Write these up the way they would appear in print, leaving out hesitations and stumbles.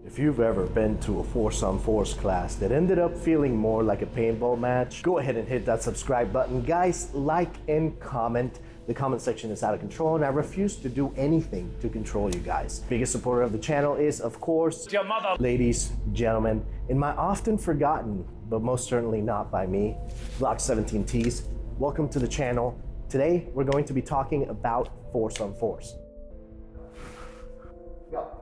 If you've ever been to a Force on Force class that ended up feeling more like a paintball match, go ahead and hit that subscribe button. Guys, like and comment. The comment section is out of control and I refuse to do anything to control you guys. Biggest supporter of the channel is, of course, your mother. Ladies, gentlemen, in my often forgotten, but most certainly not by me, Block 17Ts, welcome to the channel. Today, we're going to be talking about Force on Force. Go.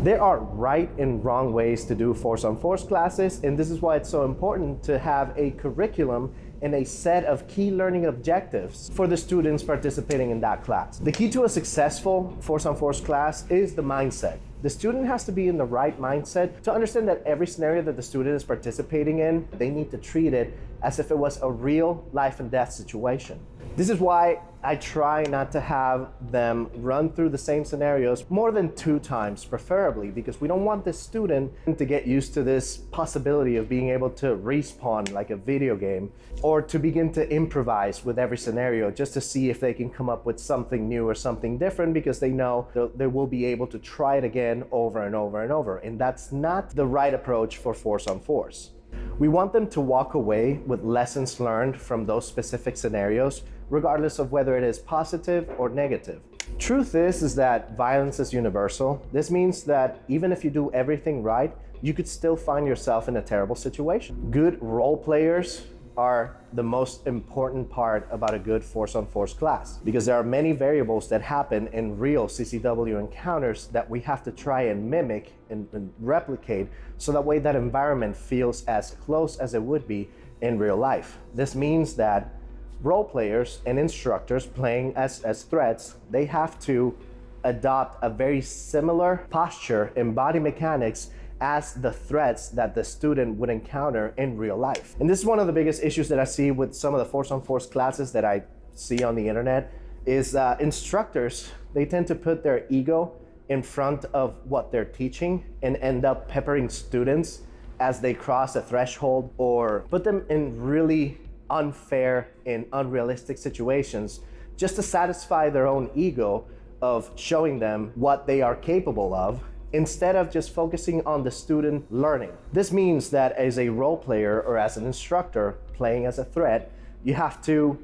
There are right and wrong ways to do Force on Force classes, and this is why it's so important to have a curriculum and a set of key learning objectives for the students participating in that class. The key to a successful Force on Force class is the mindset. The student has to be in the right mindset to understand that every scenario that the student is participating in, they need to treat it as if it was a real life and death situation. This is why I try not to have them run through the same scenarios more than 2 times, preferably, because we don't want the student to get used to this possibility of being able to respawn like a video game, or to begin to improvise with every scenario just to see if they can come up with something new or something different, because they know they will be able to try it again over and over and over. And that's not the right approach for Force on Force. We want them to walk away with lessons learned from those specific scenarios, regardless of whether it is positive or negative. Truth is that violence is universal. This means that even if you do everything right, you could still find yourself in a terrible situation. Good role players are the most important part about a good Force on Force class, because there are many variables that happen in real CCW encounters that we have to try and mimic and replicate, so that way that environment feels as close as it would be in real life. This means that role players and instructors playing as threats, they have to adopt a very similar posture and body mechanics as the threats that the student would encounter in real life. And this is one of the biggest issues that I see with some of the Force on Force classes that I see on the internet, is instructors, they tend to put their ego in front of what they're teaching and end up peppering students as they cross a threshold, or put them in really unfair and unrealistic situations just to satisfy their own ego of showing them what they are capable of, instead of just focusing on the student learning. This means that as a role player or as an instructor playing as a threat, you have to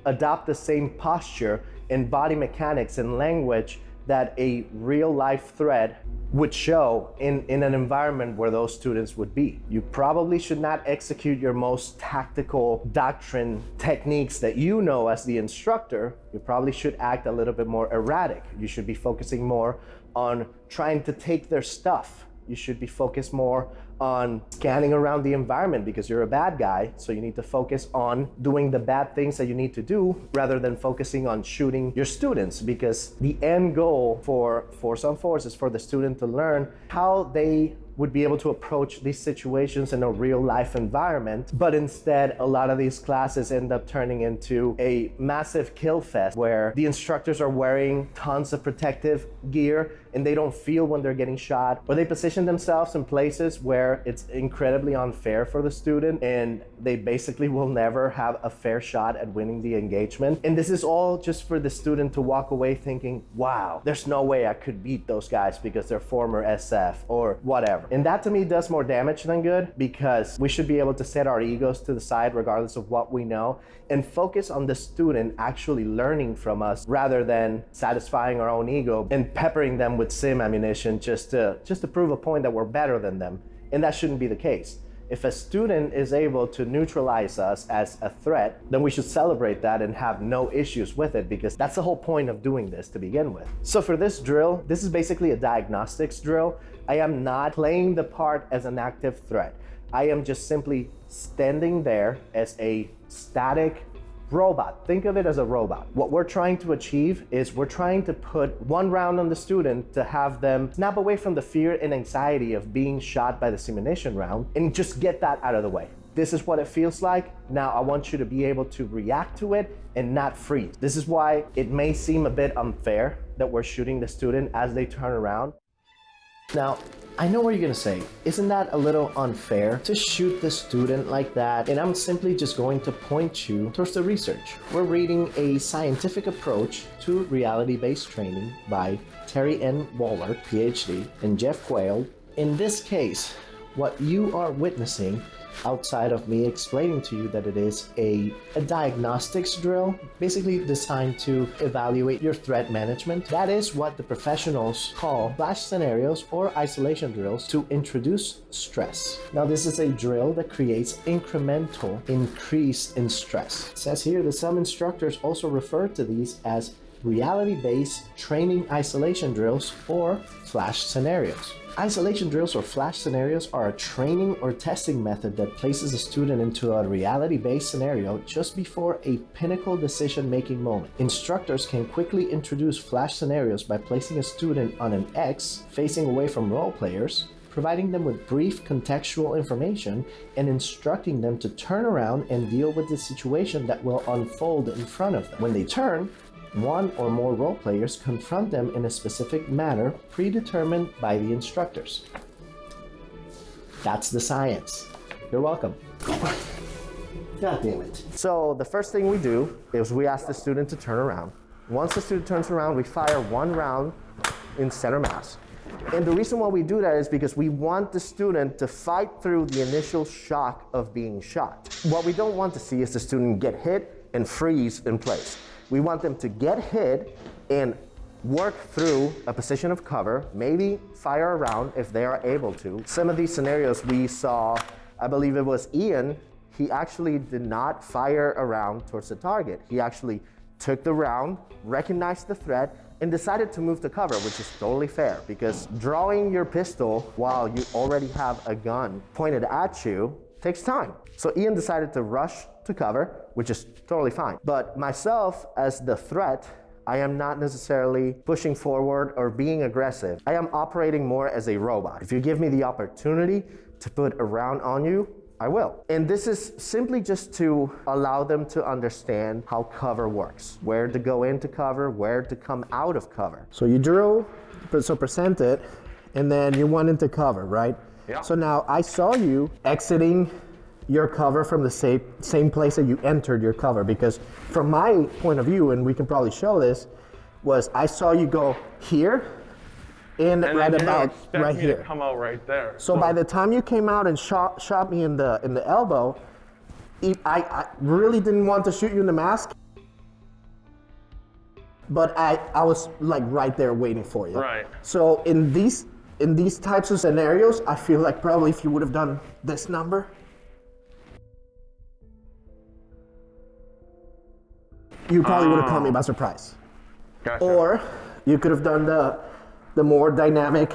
adopt the same posture and body mechanics and language that a real life threat would show in an environment where those students would be. You probably should not execute your most tactical doctrine techniques that you know as the instructor. You probably should act a little bit more erratic. You should be focusing more on trying to take their stuff. You should be focused more on scanning around the environment, because you're a bad guy, so you need to focus on doing the bad things that you need to do rather than focusing on shooting your students, because the end goal for Force on Force is for the student to learn how they would be able to approach these situations in a real life environment. But instead, a lot of these classes end up turning into a massive kill fest where the instructors are wearing tons of protective gear and they don't feel when they're getting shot, or they position themselves in places where it's incredibly unfair for the student and they basically will never have a fair shot at winning the engagement. And this is all just for the student to walk away thinking, wow, there's no way I could beat those guys because they're former SF or whatever. And that to me does more damage than good, because we should be able to set our egos to the side regardless of what we know and focus on the student actually learning from us, rather than satisfying our own ego and peppering them with sim ammunition just to prove a point that we're better than them. And that shouldn't be the case. If a student is able to neutralize us as a threat, then we should celebrate that and have no issues with it, because that's the whole point of doing this to begin with. So for this drill, this is basically a diagnostics drill. I am not playing the part as an active threat. I am just simply standing there as a static robot. Think of it as a robot. What we're trying to achieve is we're trying to put 1 round on the student to have them snap away from the fear and anxiety of being shot by the simulation round and just get that out of the way. This is what it feels like. Now I want you to be able to react to it and not freeze. This is why it may seem a bit unfair that we're shooting the student as they turn around. Now, I know what you're gonna say. Isn't that a little unfair to shoot the student like that? And I'm simply just going to point you towards the research. We're reading A Scientific Approach to Reality-Based Training by Terry N. Waller, PhD, and Jeff Quayle. In this case, what you are witnessing, outside of me explaining to you that it is a diagnostics drill, basically designed to evaluate your threat management. That is what the professionals call flash scenarios or isolation drills to introduce stress. Now, this is a drill that creates incremental increase in stress. It says here that some instructors also refer to these as reality-based training isolation drills or flash scenarios. Isolation drills or flash scenarios are a training or testing method that places a student into a reality-based scenario just before a pinnacle decision-making moment. Instructors can quickly introduce flash scenarios by placing a student on an X facing away from role players, providing them with brief contextual information, and instructing them to turn around and deal with the situation that will unfold in front of them. When they turn, one or more role players confront them in a specific manner predetermined by the instructors. That's the science. You're welcome. God damn it. So the first thing we do is we ask the student to turn around. Once the student turns around, we fire one round in center mass. And the reason why we do that is because we want the student to fight through the initial shock of being shot. What we don't want to see is the student get hit and freeze in place. We want them to get hit and work through a position of cover, maybe fire a round if they are able to. Some of these scenarios we saw, I believe it was Ian, he actually did not fire a round towards the target. He actually took the round, recognized the threat, and decided to move to cover, which is totally fair because drawing your pistol while you already have a gun pointed at you takes time. So Ian decided to rush to cover, which is totally fine. But myself, as the threat, I am not necessarily pushing forward or being aggressive. I am operating more as a robot. If you give me the opportunity to put a round on you, I will. And this is simply just to allow them to understand how cover works, where to go into cover, where to come out of cover. So you drew, so present it, and then you went into cover, right? Yeah. So now I saw you exiting your cover from the same place that you entered your cover, because from my point of view, and we can probably show this, was I saw you go here and right about right here. To come out right there. So by the time you came out and shot me in the elbow, I really didn't want to shoot you in the mask, but I was like right there waiting for you. Right. So in these types of scenarios, I feel like probably if you would have done this number, you probably would have caught me by surprise. Gotcha. Or you could have done the more dynamic.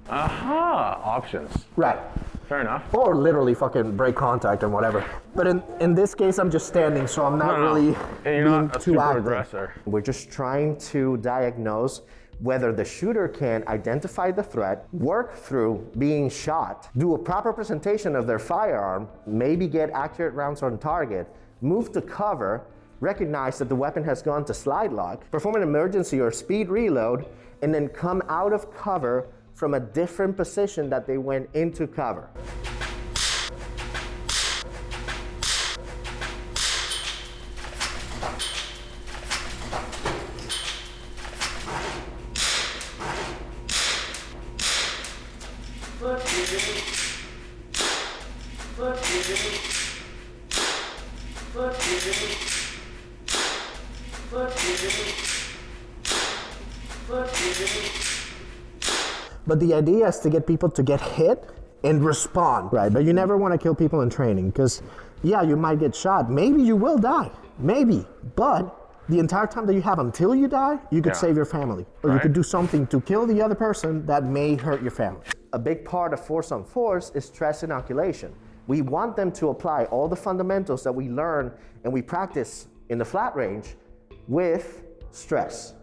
Aha, options. Right. Fair enough. Or literally fucking break contact and whatever. But in this case, I'm just standing, so I'm not really and you're being not a too super active. aggressor. We're just trying to diagnose whether the shooter can identify the threat, work through being shot, do a proper presentation of their firearm, maybe get accurate rounds on target, move to cover, recognize that the weapon has gone to slide lock, perform an emergency or speed reload, and then come out of cover from a different position that they went into cover. But the idea is to get people to get hit and respond, right? But you never want to kill people in training because, yeah, you might get shot. Maybe you will die, maybe. But the entire time that you have until you die, you could save your family. Or you could do something to kill the other person that may hurt your family. A big part of force on force is stress inoculation. We want them to apply all the fundamentals that we learn and we practice in the flat range with stress.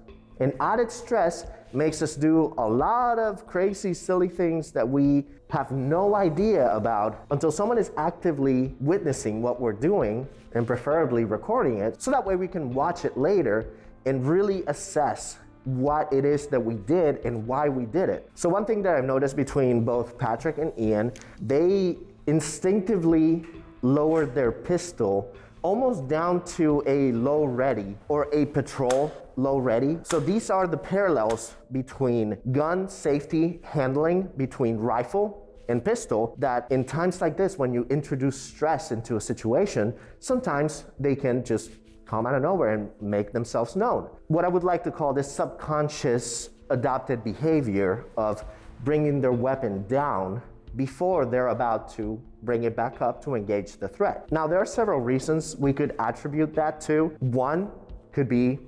And added stress makes us do a lot of crazy, silly things that we have no idea about until someone is actively witnessing what we're doing and preferably recording it, so that way we can watch it later and really assess what it is that we did and why we did it. So one thing that I've noticed between both Patrick and Ian, they instinctively lowered their pistol almost down to a low ready or a patrol low ready. So these are the parallels between gun safety handling between rifle and pistol, that in times like this, when you introduce stress into a situation, sometimes they can just come out of nowhere and make themselves known. What I would like to call this subconscious adopted behavior of bringing their weapon down before they're about to bring it back up to engage the threat. Now, there are several reasons we could attribute that to. One could be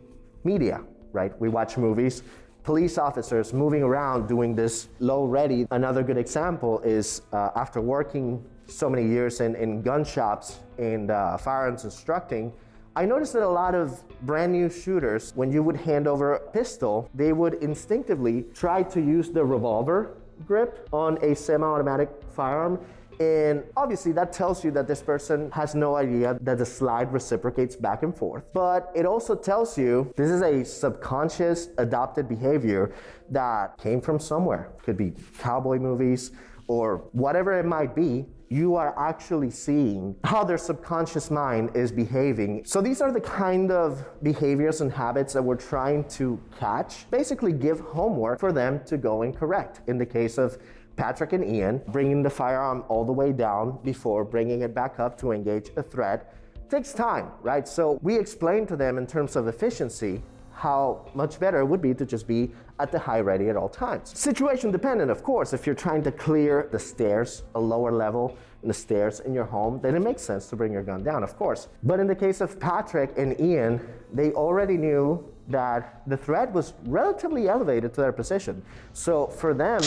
media, right? We watch movies, police officers moving around doing this low ready. Another good example is after working so many years in gun shops and firearms instructing, I noticed that a lot of brand new shooters, when you would hand over a pistol, they would instinctively try to use the revolver grip on a semi-automatic firearm. And obviously that tells you that this person has no idea that the slide reciprocates back and forth. But it also tells you this is a subconscious adopted behavior that came from somewhere. Could be cowboy movies or whatever it might be. You are actually seeing how their subconscious mind is behaving. So these are the kind of behaviors and habits that we're trying to catch, basically give homework for them to go and correct. In the case of Patrick and Ian, bringing the firearm all the way down before bringing it back up to engage a threat takes time, right? So we explained to them in terms of efficiency how much better it would be to just be at the high ready at all times. Situation dependent, of course. If you're trying to clear the stairs, a lower level in the stairs in your home, then it makes sense to bring your gun down, of course. But in the case of Patrick and Ian, they already knew that the threat was relatively elevated to their position. So for them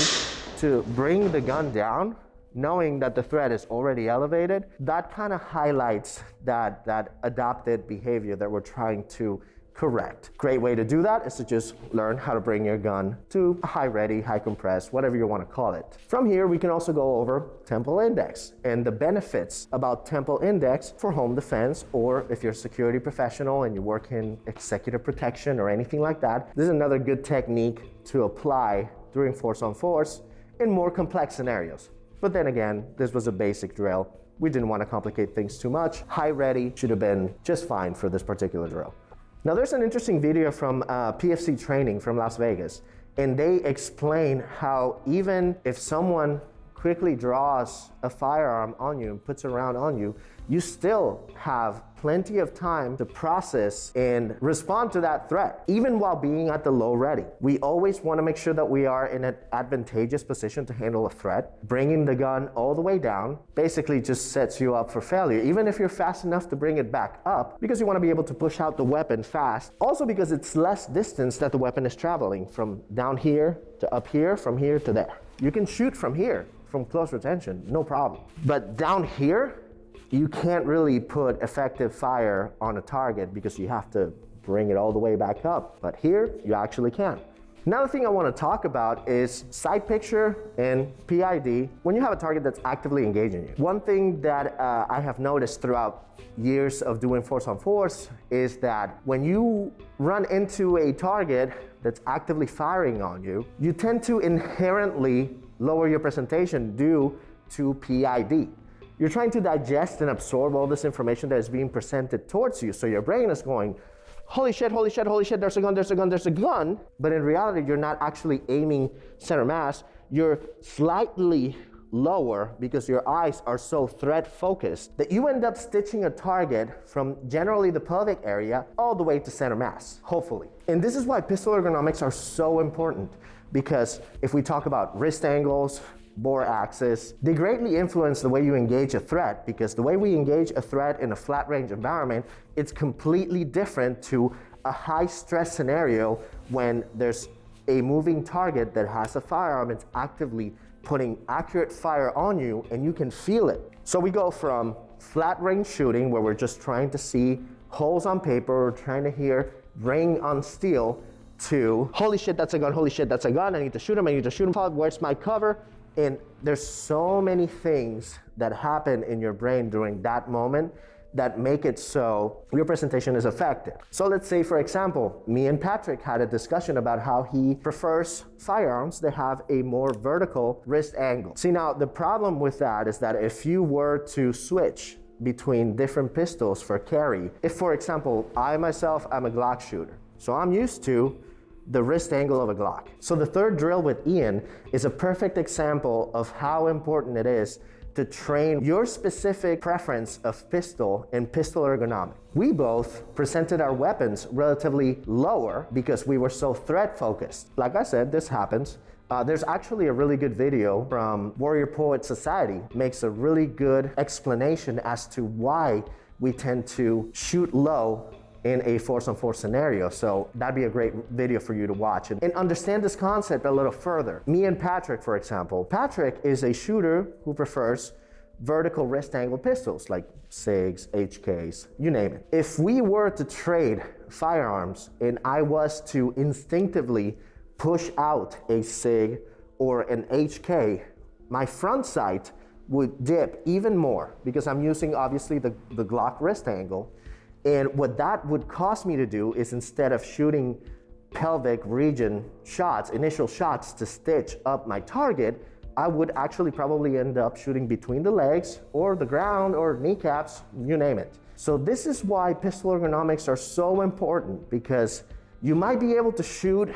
to bring the gun down, knowing that the threat is already elevated, that kind of highlights that adopted behavior that we're trying to correct. Great way to do that is to just learn how to bring your gun to a high ready, high compressed, whatever you want to call it. From here, we can also go over tempo index and the benefits about tempo index for home defense, or if you're a security professional and you work in executive protection or anything like that. This is another good technique to apply during force on force in more complex scenarios. But then again, this was a basic drill. We didn't want to complicate things too much. High ready should have been just fine for this particular drill. Now there's an interesting video from PFC training from Las Vegas, and they explain how even if someone quickly draws a firearm on you and puts a round on you, you still have plenty of time to process and respond to that threat, even while being at the low ready. We always want to make sure that we are in an advantageous position to handle a threat. Bringing the gun all the way down basically just sets you up for failure, even if you're fast enough to bring it back up, because you want to be able to push out the weapon fast. Also because it's less distance that the weapon is traveling from down here to up here, from here to there. You can shoot from here, from close retention, no problem. But down here, you can't really put effective fire on a target because you have to bring it all the way back up. But here, you actually can. Another thing I want to talk about is sight picture and PID when you have a target that's actively engaging you. One thing that I have noticed throughout years of doing force on force is that when you run into a target that's actively firing on you, you tend to inherently lower your presentation due to PID. You're trying to digest and absorb all this information that is being presented towards you. So your brain is going, holy shit, holy shit, holy shit, there's a gun, there's a gun, there's a gun. But in reality, you're not actually aiming center mass. You're slightly lower because your eyes are so threat focused that you end up stitching a target from generally the pelvic area all the way to center mass, hopefully. And this is why pistol ergonomics are so important, because if we talk about wrist angles, bore axis, they greatly influence the way you engage a threat, because the way we engage a threat in a flat range environment, it's completely different to a high stress scenario when there's a moving target that has a firearm, it's actively putting accurate fire on you and you can feel it. So we go from flat range shooting where we're just trying to see holes on paper, or trying to hear ring on steel, to, holy shit, that's a gun, holy shit, that's a gun, I need to shoot him, where's my cover? And there's so many things that happen in your brain during that moment that make it so your presentation is effective. So let's say, for example, me and Patrick had a discussion about how he prefers firearms that have a more vertical wrist angle. See, now the problem with that is that if you were to switch between different pistols for carry, if, for example, I myself am a Glock shooter, so I'm used to the wrist angle of a Glock. So the third drill with Ian is a perfect example of how important it is to train your specific preference of pistol and pistol ergonomics. We both presented our weapons relatively lower because we were so threat focused. Like I said, this happens. There's actually a really good video from Warrior Poet Society, makes a really good explanation as to why we tend to shoot low in a force-on-force scenario. So that'd be a great video for you to watch and understand this concept a little further. Me and Patrick, for example. Patrick is a shooter who prefers vertical wrist angle pistols like SIGs, HKs, you name it. If we were to trade firearms and I was to instinctively push out a SIG or an HK, my front sight would dip even more because I'm using obviously the Glock wrist angle. And what that would cause me to do is, instead of shooting pelvic region shots, initial shots to stitch up my target, I would actually probably end up shooting between the legs or the ground or kneecaps, you name it. So this is why pistol ergonomics are so important, because you might be able to shoot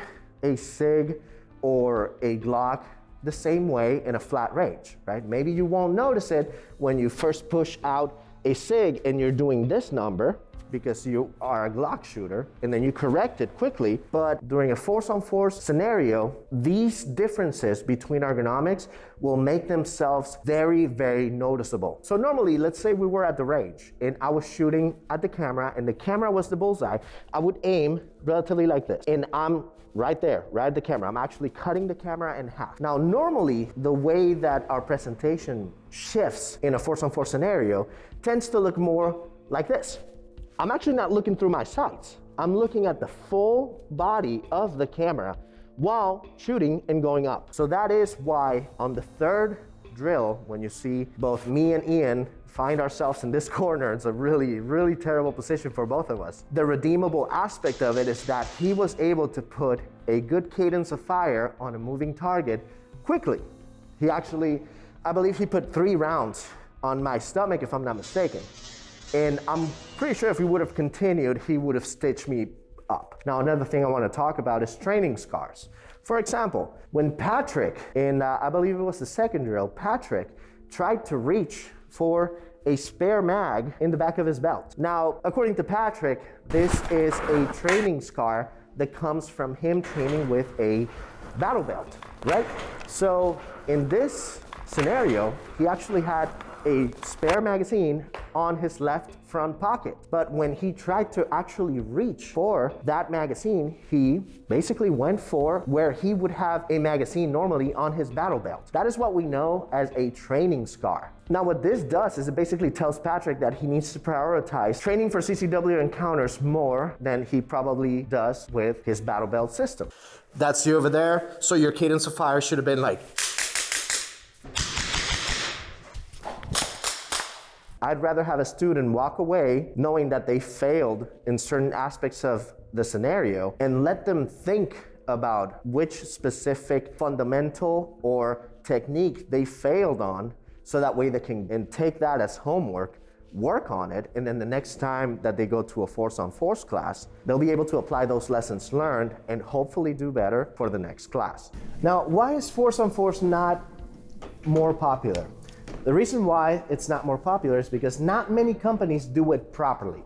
a SIG or a Glock the same way in a flat range, right? Maybe you won't notice it when you first push out a SIG and you're doing this number because you are a Glock shooter, and then you correct it quickly. But during a force-on-force scenario, these differences between ergonomics will make themselves very, very noticeable. So normally, let's say we were at the range and I was shooting at the camera and the camera was the bullseye, I would aim relatively like this. And I'm right there, right at the camera. I'm actually cutting the camera in half. Now, normally, the way that our presentation shifts in a force-on-force scenario tends to look more like this. I'm actually not looking through my sights. I'm looking at the full body of the camera while shooting and going up. So that is why on the third drill, when you see both me and Ian find ourselves in this corner, it's a really, really terrible position for both of us. The redeemable aspect of it is that he was able to put a good cadence of fire on a moving target quickly. He actually, I believe he put 3 rounds on my stomach, if I'm not mistaken. And I'm pretty sure if we would have continued, he would have stitched me up. Now, another thing I want to talk about is training scars. For example, when Patrick, in I believe it was the second drill, Patrick tried to reach for a spare mag in the back of his belt. Now, according to Patrick, this is a training scar that comes from him training with a battle belt, right? So in this scenario, he actually had a spare magazine on his left front pocket. But when he tried to actually reach for that magazine, he basically went for where he would have a magazine normally on his battle belt. That is what we know as a training scar. Now, what this does is it basically tells Patrick that he needs to prioritize training for CCW encounters more than he probably does with his battle belt system. That's you over there. So your cadence of fire should have been like, I'd rather have a student walk away knowing that they failed in certain aspects of the scenario and let them think about which specific fundamental or technique they failed on, so that way they can take that as homework, work on it, and then the next time that they go to a force-on-force class, they'll be able to apply those lessons learned and hopefully do better for the next class. Now, why is force-on-force not more popular? The reason why it's not more popular is because not many companies do it properly.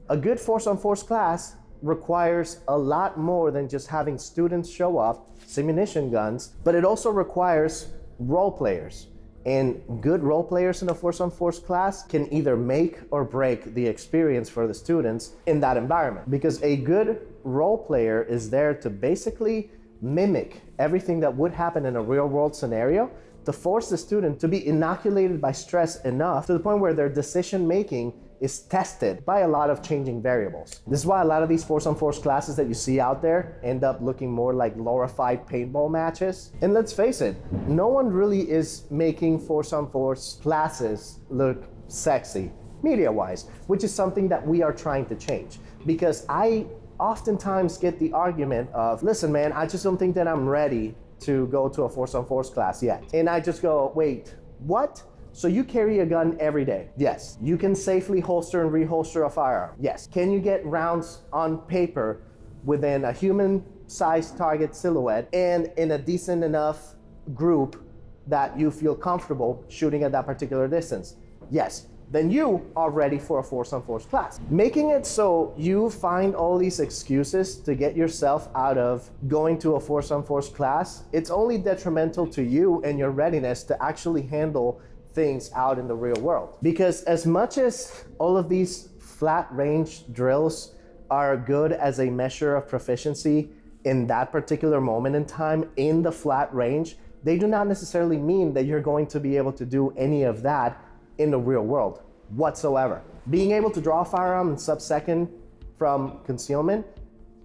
A good force-on-force class requires a lot more than just having students show up, simunition guns, but it also requires role players. And good role players in a force-on-force class can either make or break the experience for the students in that environment. Because a good role player is there to basically mimic everything that would happen in a real-world scenario, to force the student to be inoculated by stress enough to the point where their decision making is tested by a lot of changing variables. This is why a lot of these force on force classes that you see out there end up looking more like glorified paintball matches. And let's face it, no one really is making force on force classes look sexy media-wise, which is something that we are trying to change. Because I oftentimes get the argument of, listen man, I just don't think that I'm ready to go to a force on force class yet. And I just go, wait, what? So you carry a gun every day? Yes. You can safely holster and reholster a firearm? Yes. Can you get rounds on paper within a human-sized target silhouette and in a decent enough group that you feel comfortable shooting at that particular distance? Yes. Then you are ready for a force on force class. Making it so you find all these excuses to get yourself out of going to a force on force class, it's only detrimental to you and your readiness to actually handle things out in the real world. Because as much as all of these flat range drills are good as a measure of proficiency in that particular moment in time in the flat range, they do not necessarily mean that you're going to be able to do any of that in the real world whatsoever. Being able to draw a firearm in sub-second from concealment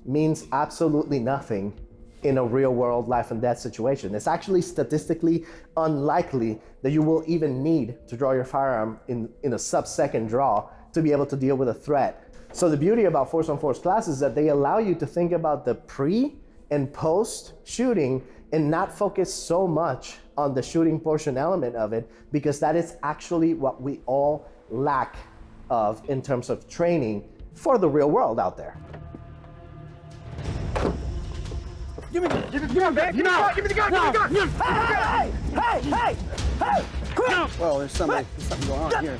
means absolutely nothing in a real world life and death situation. It's actually statistically unlikely that you will even need to draw your firearm in a sub-second draw to be able to deal with a threat. So the beauty about force on force classes is that they allow you to think about the pre and post shooting and not focus so much on the shooting portion element of it, because that is actually what we all lack of in terms of training for the real world out there. Give me the gun! Give me the gun! Give me the gun! Give me the gun! Hey! Well, there's something going on here.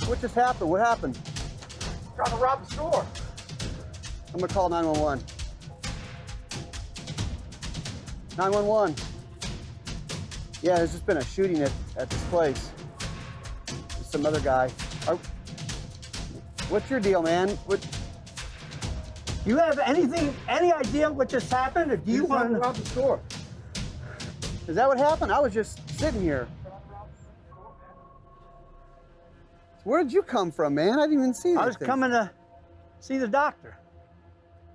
What just happened? What happened? Trying to rob the store. I'm gonna call 911. 911. Yeah, there's just been a shooting at this place. There's some other guy. What's your deal, man? What? You have any idea what just happened, or do you want to rob the store? Is that what happened? I was just sitting here. Where did you come from, man? I didn't even see you. I was coming to see the doctor.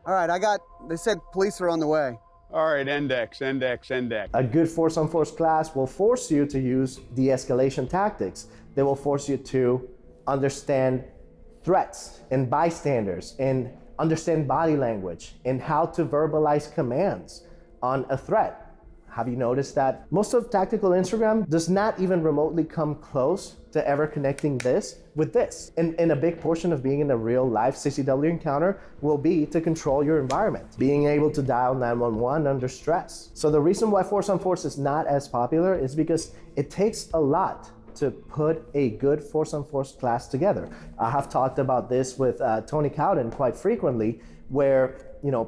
All right, they said police are on the way. All right, index. A good force on force class will force you to use de-escalation tactics. They will force you to understand threats and bystanders and understand body language and how to verbalize commands on a threat. Have you noticed that most of tactical Instagram does not even remotely come close to ever connecting this with this? And a big portion of being in a real life CCW encounter will be to control your environment, being able to dial 911 under stress. So the reason why force on force is not as popular is because it takes a lot to put a good force on force class together. I have talked about this with Tony Cowden quite frequently, where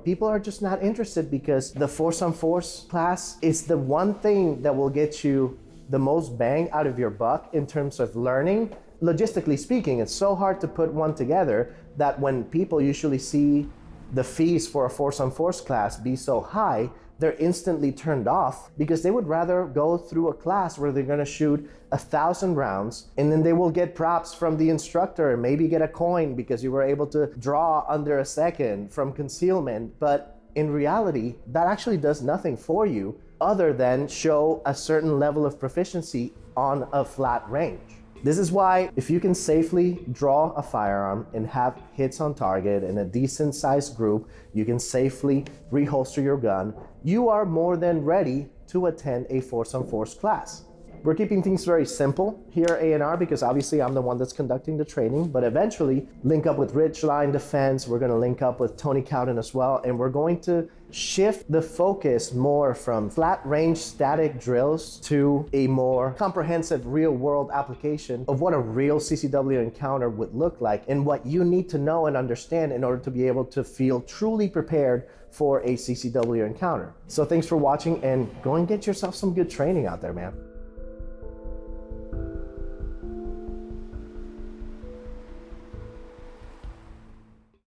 people are just not interested because the force on force class is the one thing that will get you the most bang out of your buck in terms of learning. Logistically speaking, it's so hard to put one together that when people usually see the fees for a force on force class be so high, they're instantly turned off because they would rather go through a class where they're gonna shoot 1,000 rounds and then they will get props from the instructor and maybe get a coin because you were able to draw under a second from concealment. But in reality, that actually does nothing for you other than show a certain level of proficiency on a flat range. This is why if you can safely draw a firearm and have hits on target in a decent sized group, you can safely reholster your gun, you are more than ready to attend a force on force class. We're keeping things very simple here at A&R because obviously I'm the one that's conducting the training, but eventually link up with Ridgeline Defense, we're gonna link up with Tony Cowden as well, and we're going to shift the focus more from flat range static drills to a more comprehensive real world application of what a real CCW encounter would look like and what you need to know and understand in order to be able to feel truly prepared for a CCW encounter. So thanks for watching and go and get yourself some good training out there, man.